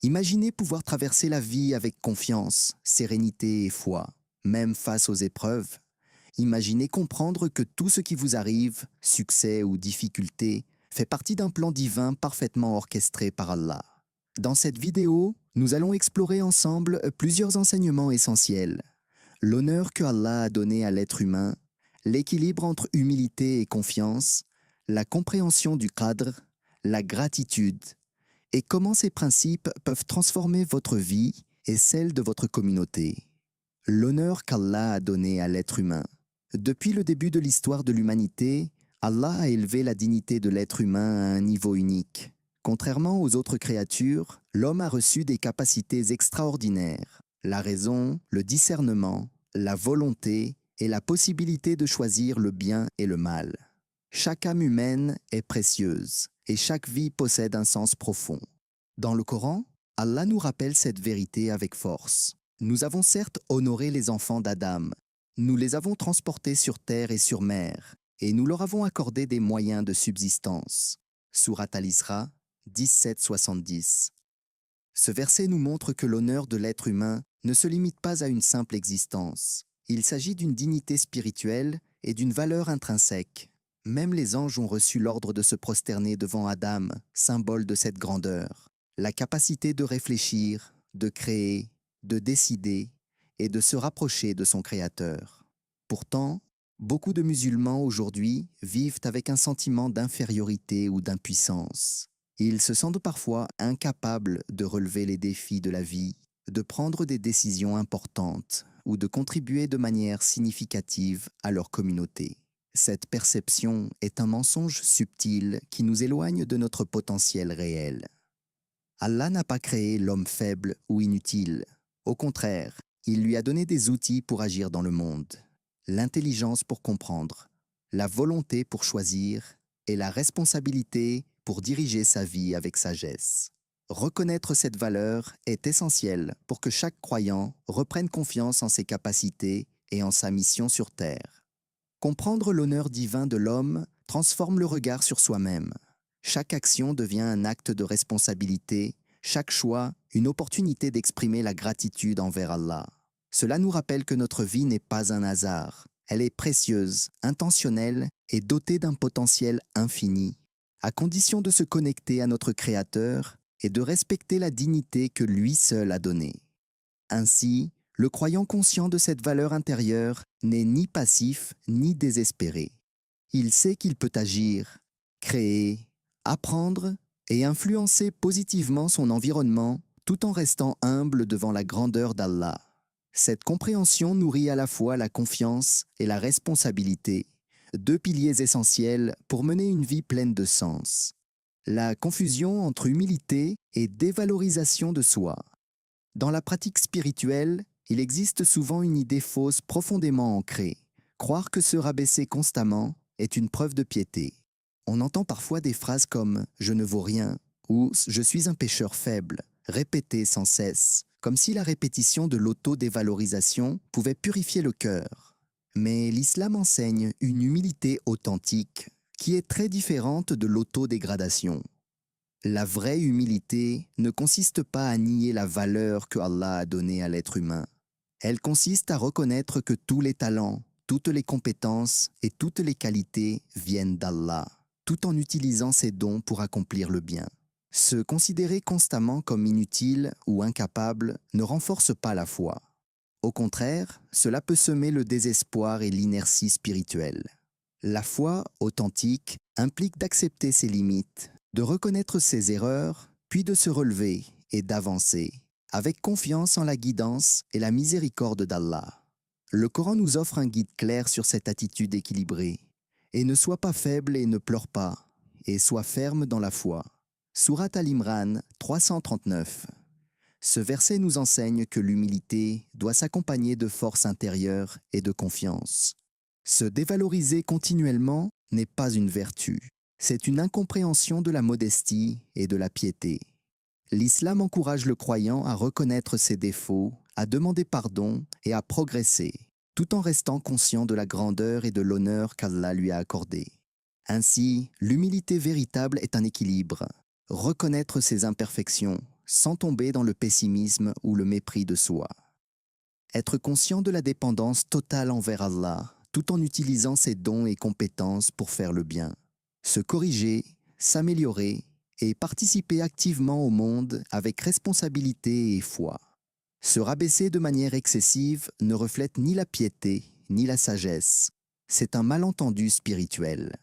Imaginez pouvoir traverser la vie avec confiance, sérénité et foi, même face aux épreuves. Imaginez comprendre que tout ce qui vous arrive, succès ou difficulté, fait partie d'un plan divin parfaitement orchestré par Allah. Dans cette vidéo, nous allons explorer ensemble plusieurs enseignements essentiels. L'honneur que Allah a donné à l'être humain, l'équilibre entre humilité et confiance, la compréhension du cadre, la gratitude, et comment ces principes peuvent transformer votre vie et celle de votre communauté. L'honneur qu'Allah a donné à l'être humain. Depuis le début de l'histoire de l'humanité, Allah a élevé la dignité de l'être humain à un niveau unique. Contrairement aux autres créatures, l'homme a reçu des capacités extraordinaires. La raison, le discernement, la volonté et la possibilité de choisir le bien et le mal. Chaque âme humaine est précieuse et chaque vie possède un sens profond. Dans le Coran, Allah nous rappelle cette vérité avec force. Nous avons certes honoré les enfants d'Adam, nous les avons transportés sur terre et sur mer, et nous leur avons accordé des moyens de subsistance. Surat Al-Isra 17-70. Ce verset nous montre que l'honneur de l'être humain ne se limite pas à une simple existence. Il s'agit d'une dignité spirituelle et d'une valeur intrinsèque. Même les anges ont reçu l'ordre de se prosterner devant Adam, symbole de cette grandeur. La capacité de réfléchir, de créer, de décider et de se rapprocher de son Créateur. Pourtant, beaucoup de musulmans aujourd'hui vivent avec un sentiment d'infériorité ou d'impuissance. Ils se sentent parfois incapables de relever les défis de la vie, de prendre des décisions importantes ou de contribuer de manière significative à leur communauté. Cette perception est un mensonge subtil qui nous éloigne de notre potentiel réel. Allah n'a pas créé l'homme faible ou inutile. Au contraire, il lui a donné des outils pour agir dans le monde, l'intelligence pour comprendre, la volonté pour choisir et la responsabilité pour diriger sa vie avec sagesse. Reconnaître cette valeur est essentiel pour que chaque croyant reprenne confiance en ses capacités et en sa mission sur terre. Comprendre l'honneur divin de l'homme transforme le regard sur soi-même. Chaque action devient un acte de responsabilité, chaque choix une opportunité d'exprimer la gratitude envers Allah. Cela nous rappelle que notre vie n'est pas un hasard. Elle est précieuse, intentionnelle et dotée d'un potentiel infini, à condition de se connecter à notre Créateur et de respecter la dignité que lui seul a donnée. Ainsi, le croyant conscient de cette valeur intérieure n'est ni passif ni désespéré. Il sait qu'il peut agir, créer, apprendre et influencer positivement son environnement tout en restant humble devant la grandeur d'Allah. Cette compréhension nourrit à la fois la confiance et la responsabilité, deux piliers essentiels pour mener une vie pleine de sens. La confusion entre humilité et dévalorisation de soi. Dans la pratique spirituelle, il existe souvent une idée fausse profondément ancrée. Croire que se rabaisser constamment est une preuve de piété. On entend parfois des phrases comme « je ne vaux rien » ou « je suis un pécheur faible », répétées sans cesse, comme si la répétition de l'auto-dévalorisation pouvait purifier le cœur. Mais l'islam enseigne une humilité authentique qui est très différente de l'autodégradation. La vraie humilité ne consiste pas à nier la valeur que Allah a donnée à l'être humain. Elle consiste à reconnaître que tous les talents, toutes les compétences et toutes les qualités viennent d'Allah, tout en utilisant ses dons pour accomplir le bien. Se considérer constamment comme inutile ou incapable ne renforce pas la foi. Au contraire, cela peut semer le désespoir et l'inertie spirituelle. La foi authentique implique d'accepter ses limites, de reconnaître ses erreurs, puis de se relever et d'avancer, avec confiance en la guidance et la miséricorde d'Allah. Le Coran nous offre un guide clair sur cette attitude équilibrée. Et ne sois pas faible et ne pleure pas, et sois ferme dans la foi. Surat Al-Imran 339. Ce verset nous enseigne que l'humilité doit s'accompagner de force intérieure et de confiance. Se dévaloriser continuellement n'est pas une vertu. C'est une incompréhension de la modestie et de la piété. L'islam encourage le croyant à reconnaître ses défauts, à demander pardon et à progresser, tout en restant conscient de la grandeur et de l'honneur qu'Allah lui a accordé. Ainsi, l'humilité véritable est un équilibre. Reconnaître ses imperfections, sans tomber dans le pessimisme ou le mépris de soi. Être conscient de la dépendance totale envers Allah, tout en utilisant ses dons et compétences pour faire le bien. Se corriger, s'améliorer et participer activement au monde avec responsabilité et foi. Se rabaisser de manière excessive ne reflète ni la piété ni la sagesse. C'est un malentendu spirituel.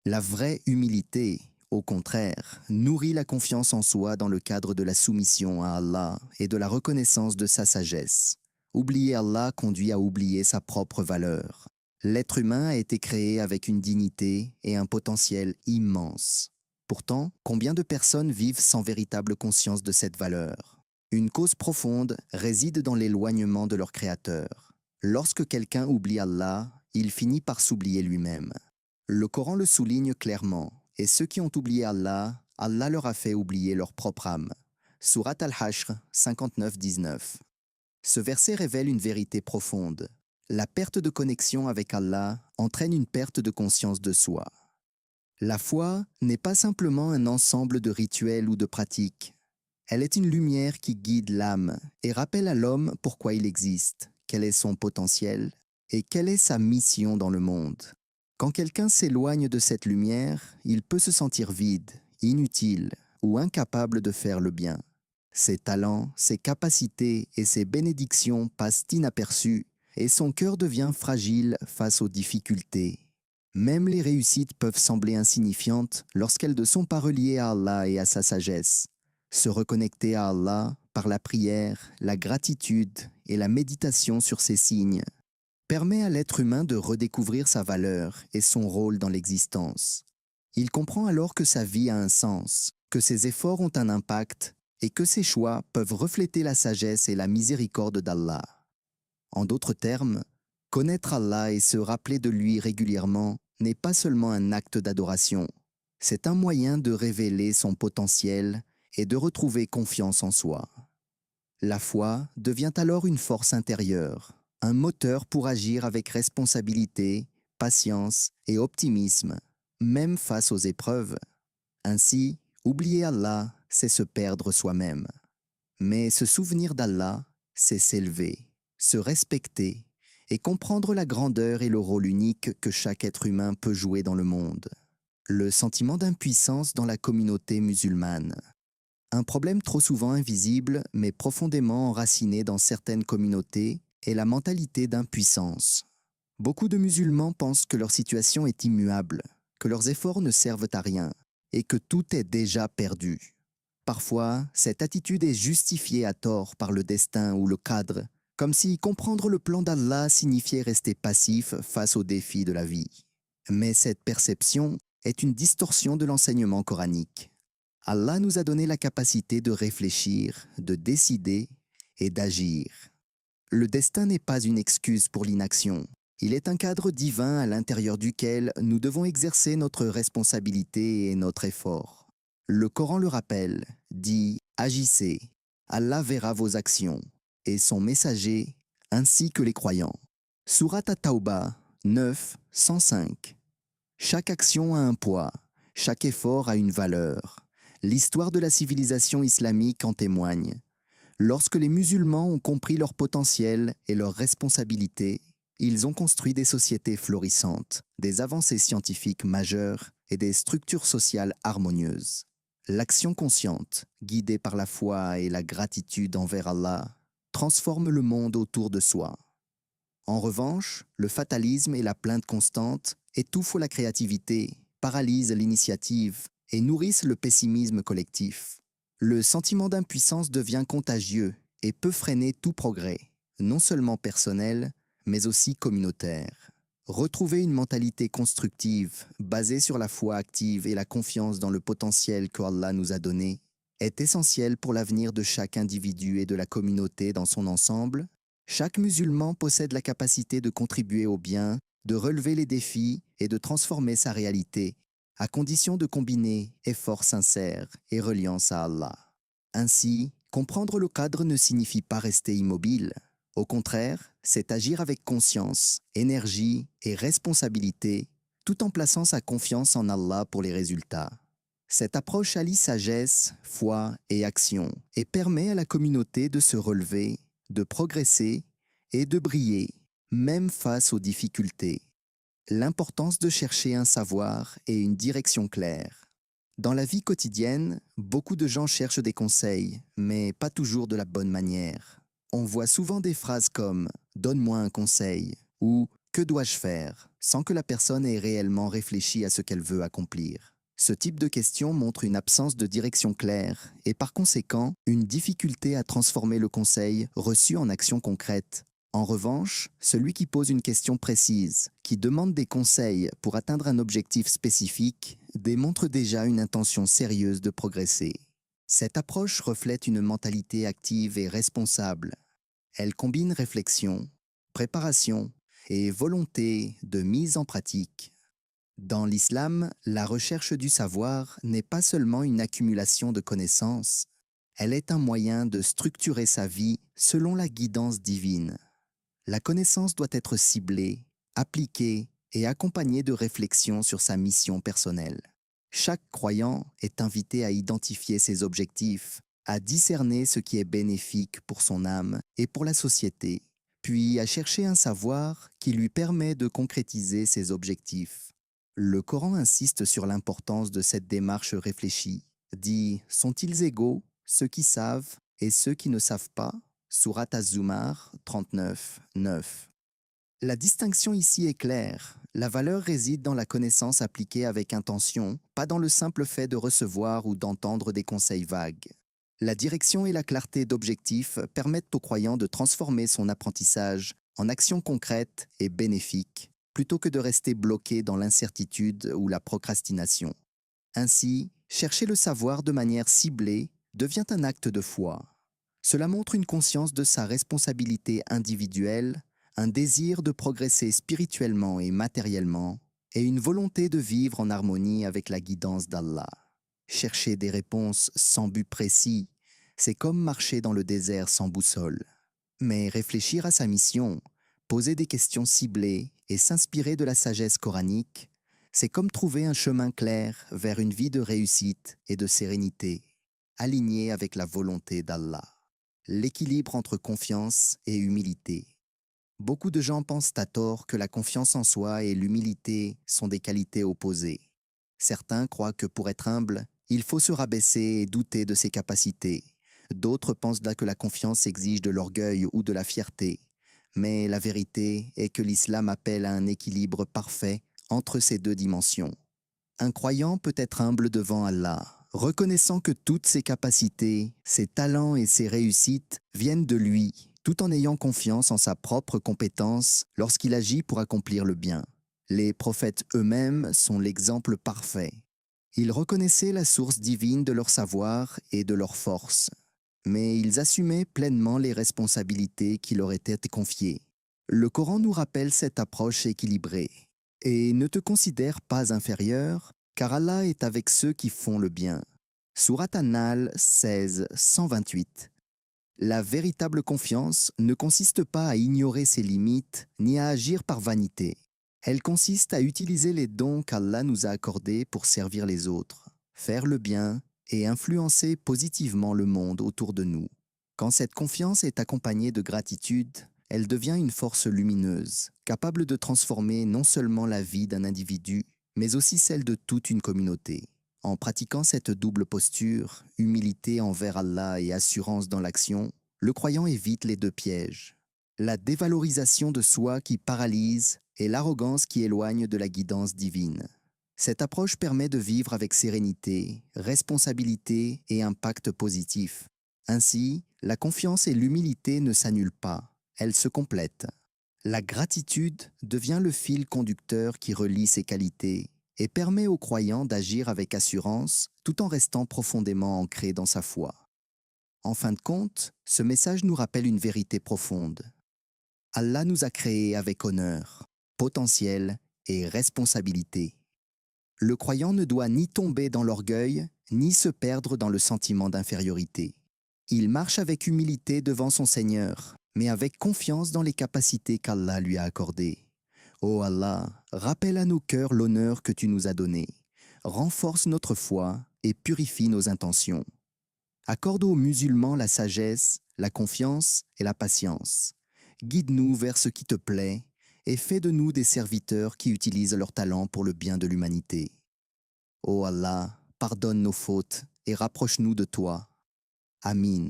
La vraie humilité, au contraire, nourrit la confiance en soi dans le cadre de la soumission à Allah et de la reconnaissance de sa sagesse. Oublier Allah conduit à oublier sa propre valeur. L'être humain a été créé avec une dignité et un potentiel immense. Pourtant, combien de personnes vivent sans véritable conscience de cette valeur? Une cause profonde réside dans l'éloignement de leur Créateur. Lorsque quelqu'un oublie Allah, il finit par s'oublier lui-même. Le Coran le souligne clairement, et ceux qui ont oublié Allah, Allah leur a fait oublier leur propre âme. Surat Al-Hashr 59-19. Ce verset révèle une vérité profonde. La perte de connexion avec Allah entraîne une perte de conscience de soi. La foi n'est pas simplement un ensemble de rituels ou de pratiques. Elle est une lumière qui guide l'âme et rappelle à l'homme pourquoi il existe, quel est son potentiel et quelle est sa mission dans le monde. Quand quelqu'un s'éloigne de cette lumière, il peut se sentir vide, inutile ou incapable de faire le bien. Ses talents, ses capacités et ses bénédictions passent inaperçus et son cœur devient fragile face aux difficultés. Même les réussites peuvent sembler insignifiantes lorsqu'elles ne sont pas reliées à Allah et à sa sagesse. Se reconnecter à Allah par la prière, la gratitude et la méditation sur ses signes permet à l'être humain de redécouvrir sa valeur et son rôle dans l'existence. Il comprend alors que sa vie a un sens, que ses efforts ont un impact et que ses choix peuvent refléter la sagesse et la miséricorde d'Allah. En d'autres termes, connaître Allah et se rappeler de lui régulièrement n'est pas seulement un acte d'adoration, c'est un moyen de révéler son potentiel et de retrouver confiance en soi. La foi devient alors une force intérieure, un moteur pour agir avec responsabilité, patience et optimisme, même face aux épreuves. Ainsi, oublier Allah, c'est se perdre soi-même. Mais se souvenir d'Allah, c'est s'élever, se respecter et comprendre la grandeur et le rôle unique que chaque être humain peut jouer dans le monde. Le sentiment d'impuissance dans la communauté musulmane. Un problème trop souvent invisible, mais profondément enraciné dans certaines communautés, est la mentalité d'impuissance. Beaucoup de musulmans pensent que leur situation est immuable, que leurs efforts ne servent à rien et que tout est déjà perdu. Parfois, cette attitude est justifiée à tort par le destin ou le cadre, comme si comprendre le plan d'Allah signifiait rester passif face aux défis de la vie. Mais cette perception est une distorsion de l'enseignement coranique. Allah nous a donné la capacité de réfléchir, de décider et d'agir. Le destin n'est pas une excuse pour l'inaction. Il est un cadre divin à l'intérieur duquel nous devons exercer notre responsabilité et notre effort. Le Coran le rappelle, dit « Agissez, Allah verra vos actions, et son messager, ainsi que les croyants. » Surat At-Tawbah 9, 105. Chaque action a un poids, chaque effort a une valeur. L'histoire de la civilisation islamique en témoigne. Lorsque les musulmans ont compris leur potentiel et leurs responsabilités, ils ont construit des sociétés florissantes, des avancées scientifiques majeures et des structures sociales harmonieuses. L'action consciente, guidée par la foi et la gratitude envers Allah, transforme le monde autour de soi. En revanche, le fatalisme et la plainte constante étouffent la créativité, paralysent l'initiative et nourrissent le pessimisme collectif. Le sentiment d'impuissance devient contagieux et peut freiner tout progrès, non seulement personnel, mais aussi communautaire. Retrouver une mentalité constructive, basée sur la foi active et la confiance dans le potentiel qu'Allah nous a donné, est essentiel pour l'avenir de chaque individu et de la communauté dans son ensemble. Chaque musulman possède la capacité de contribuer au bien, de relever les défis et de transformer sa réalité, à condition de combiner efforts sincères et reliance à Allah. Ainsi, comprendre le cadre ne signifie pas rester immobile. Au contraire, c'est agir avec conscience, énergie et responsabilité, tout en plaçant sa confiance en Allah pour les résultats. Cette approche allie sagesse, foi et action et permet à la communauté de se relever, de progresser et de briller, même face aux difficultés. L'importance de chercher un savoir et une direction claire. Dans la vie quotidienne, beaucoup de gens cherchent des conseils, mais pas toujours de la bonne manière. On voit souvent des phrases comme ⁇ Donne-moi un conseil ⁇ ou ⁇ Que dois-je faire ?⁇ sans que la personne ait réellement réfléchi à ce qu'elle veut accomplir. Ce type de question montre une absence de direction claire et par conséquent une difficulté à transformer le conseil reçu en action concrète. En revanche, celui qui pose une question précise, qui demande des conseils pour atteindre un objectif spécifique, démontre déjà une intention sérieuse de progresser. Cette approche reflète une mentalité active et responsable. Elle combine réflexion, préparation et volonté de mise en pratique. Dans l'islam, la recherche du savoir n'est pas seulement une accumulation de connaissances, elle est un moyen de structurer sa vie selon la guidance divine. La connaissance doit être ciblée, appliquée et accompagnée de réflexions sur sa mission personnelle. Chaque croyant est invité à identifier ses objectifs, à discerner ce qui est bénéfique pour son âme et pour la société, puis à chercher un savoir qui lui permet de concrétiser ses objectifs. Le Coran insiste sur l'importance de cette démarche réfléchie, dit « Sont-ils égaux, ceux qui savent et ceux qui ne savent pas ?» Sourate Az-Zumar 39, 9. La distinction ici est claire. La valeur réside dans la connaissance appliquée avec intention, pas dans le simple fait de recevoir ou d'entendre des conseils vagues. La direction et la clarté d'objectifs permettent au croyant de transformer son apprentissage en actions concrètes et bénéfiques, plutôt que de rester bloqué dans l'incertitude ou la procrastination. Ainsi, chercher le savoir de manière ciblée devient un acte de foi. Cela montre une conscience de sa responsabilité individuelle, un désir de progresser spirituellement et matériellement, et une volonté de vivre en harmonie avec la guidance d'Allah. Chercher des réponses sans but précis, c'est comme marcher dans le désert sans boussole. Mais réfléchir à sa mission, poser des questions ciblées et s'inspirer de la sagesse coranique, c'est comme trouver un chemin clair vers une vie de réussite et de sérénité, alignée avec la volonté d'Allah. L'équilibre entre confiance et humilité. Beaucoup de gens pensent à tort que la confiance en soi et l'humilité sont des qualités opposées. Certains croient que pour être humble, il faut se rabaisser et douter de ses capacités. D'autres pensent là que la confiance exige de l'orgueil ou de la fierté. Mais la vérité est que l'islam appelle à un équilibre parfait entre ces deux dimensions. Un croyant peut être humble devant Allah, reconnaissant que toutes ses capacités, ses talents et ses réussites viennent de lui, tout en ayant confiance en sa propre compétence lorsqu'il agit pour accomplir le bien. Les prophètes eux-mêmes sont l'exemple parfait. Ils reconnaissaient la source divine de leur savoir et de leur force, mais ils assumaient pleinement les responsabilités qui leur étaient confiées. Le Coran nous rappelle cette approche équilibrée. Et ne te considère pas inférieur, car Allah est avec ceux qui font le bien. Sourate An-Nahl 16, 128. La véritable confiance ne consiste pas à ignorer ses limites ni à agir par vanité. Elle consiste à utiliser les dons qu'Allah nous a accordés pour servir les autres, faire le bien et influencer positivement le monde autour de nous. Quand cette confiance est accompagnée de gratitude, elle devient une force lumineuse, capable de transformer non seulement la vie d'un individu, mais aussi celle de toute une communauté. En pratiquant cette double posture, humilité envers Allah et assurance dans l'action, le croyant évite les deux pièges. La dévalorisation de soi qui paralyse et l'arrogance qui éloigne de la guidance divine. Cette approche permet de vivre avec sérénité, responsabilité et impact positif. Ainsi, la confiance et l'humilité ne s'annulent pas, elles se complètent. La gratitude devient le fil conducteur qui relie ces qualités et permet au croyant d'agir avec assurance tout en restant profondément ancré dans sa foi. En fin de compte, ce message nous rappelle une vérité profonde. Allah nous a créés avec honneur, potentiel et responsabilité. Le croyant ne doit ni tomber dans l'orgueil, ni se perdre dans le sentiment d'infériorité. Il marche avec humilité devant son Seigneur, mais avec confiance dans les capacités qu'Allah lui a accordées. Ô Allah, rappelle à nos cœurs l'honneur que tu nous as donné. Renforce notre foi et purifie nos intentions. Accorde aux musulmans la sagesse, la confiance et la patience. Guide-nous vers ce qui te plaît et fais de nous des serviteurs qui utilisent leur talent pour le bien de l'humanité. Ô Allah, pardonne nos fautes et rapproche-nous de toi. Amin.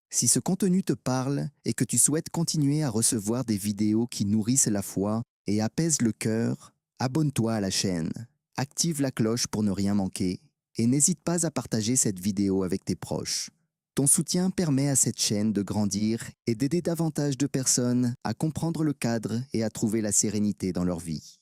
Si ce contenu te parle et que tu souhaites continuer à recevoir des vidéos qui nourrissent la foi et apaisent le cœur, abonne-toi à la chaîne, active la cloche pour ne rien manquer et n'hésite pas à partager cette vidéo avec tes proches. Ton soutien permet à cette chaîne de grandir et d'aider davantage de personnes à comprendre le cadre et à trouver la sérénité dans leur vie.